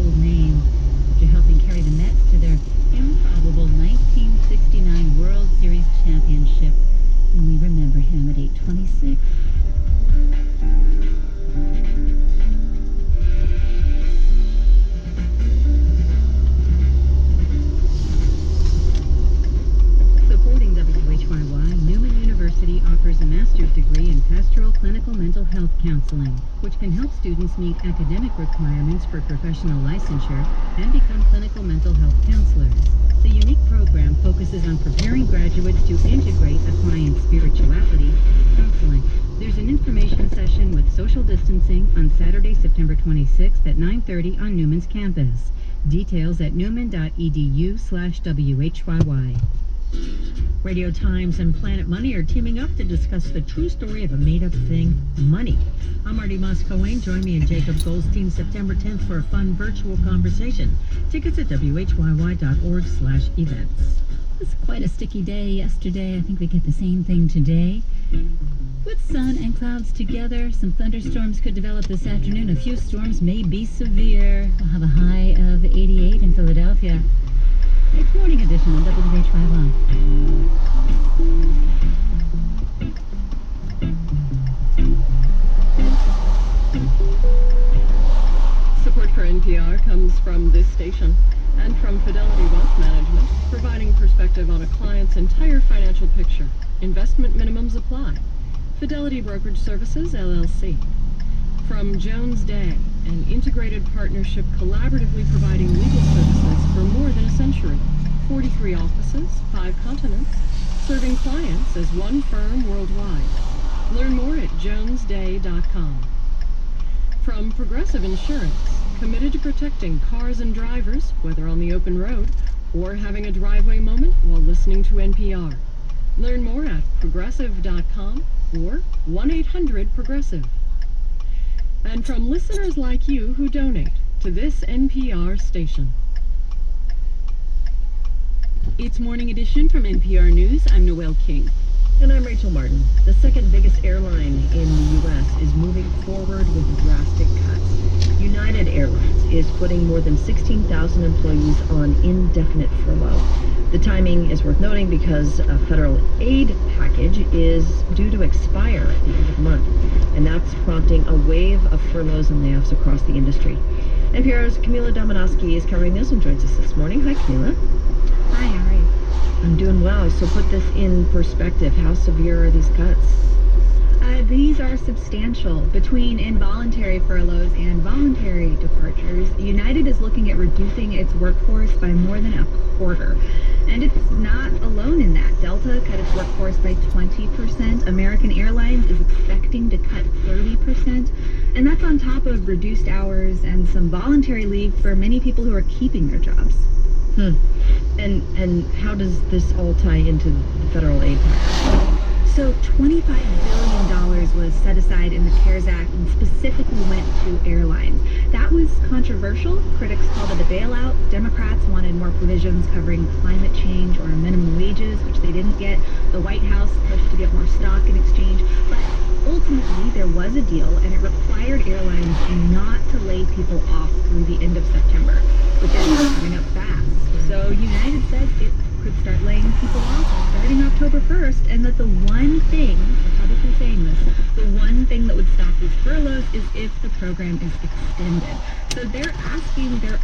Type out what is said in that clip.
household name after helping carry the Mets to their improbable 1969 World Series championship. And we remember him at 8:26. Supporting WHYY, Newman University offers a master's degree in pastoral clinical mental health counseling, which can help students meet academic requirements for professional licensure and become clinical mental health counselors. The unique program focuses on preparing graduates to integrate applying spirituality with counseling. There's an information session with social distancing on Saturday, September 26th at 9:30 on Newman's campus. Details at newman.edu/WHYY. Radio Times and Planet Money are teaming up to discuss the true story of a made-up thing, money. I'm Marty Moscowane. Join me and Jacob Goldstein September 10th for a fun virtual conversation. Tickets at whyy.org/events. It was quite a sticky day yesterday. I think we get the same thing today. With sun and clouds together, some thunderstorms could develop this afternoon. A few storms may be severe. We'll have a high of 88 in Philadelphia. It's Morning Edition on WHYY. Support for NPR comes from this station and from Fidelity Wealth Management, providing perspective on a client's entire financial picture. Investment minimums apply. Fidelity Brokerage Services, LLC. From Jones Day, an integrated partnership collaboratively providing legal services for more than a century. 43 offices, 5 continents, serving clients as one firm worldwide. Learn more at jonesday.com. From Progressive Insurance, committed to protecting cars and drivers, whether on the open road or having a driveway moment while listening to NPR. Learn more at progressive.com or 1-800-PROGRESSIVE. And from listeners like you who donate to this NPR station. It's Morning Edition from NPR News. I'm Noelle King. And I'm Rachel Martin. The second biggest airline in the U.S. is moving forward with drastic cuts. United Airlines is putting more than 16,000 employees on indefinite furlough. The timing is worth noting because a federal aid package is due to expire at the end of the month, and that's prompting a wave of furloughs and layoffs across the industry. NPR's Camila Domonoske is covering this and joins us this morning. Hi, Camila. Hi, how are you? I'm doing well. So put this in perspective. How severe are these cuts? These are substantial. Between involuntary furloughs and voluntary departures, United is looking at reducing its workforce by more than a quarter. And it's not alone in that. Delta cut its workforce by 20%. American Airlines is expecting to cut 30%. And that's on top of reduced hours and some voluntary leave for many people who are keeping their jobs. And how does this all tie into the federal aid package? So $25 billion was set aside in the CARES Act and specifically went to airlines. That was controversial. Critics called it a bailout. Democrats wanted more provisions covering climate change or minimum wages, which they didn't get. The White House pushed to get more stock in exchange. But ultimately, there was a deal, and it required airlines not to lay people off through the end of September, which is coming up fast. So United said it could start laying people off starting October 1st, and that the one thing, they're publicly saying this, the one thing that would stop these furloughs is if the program is extended. So they're asking their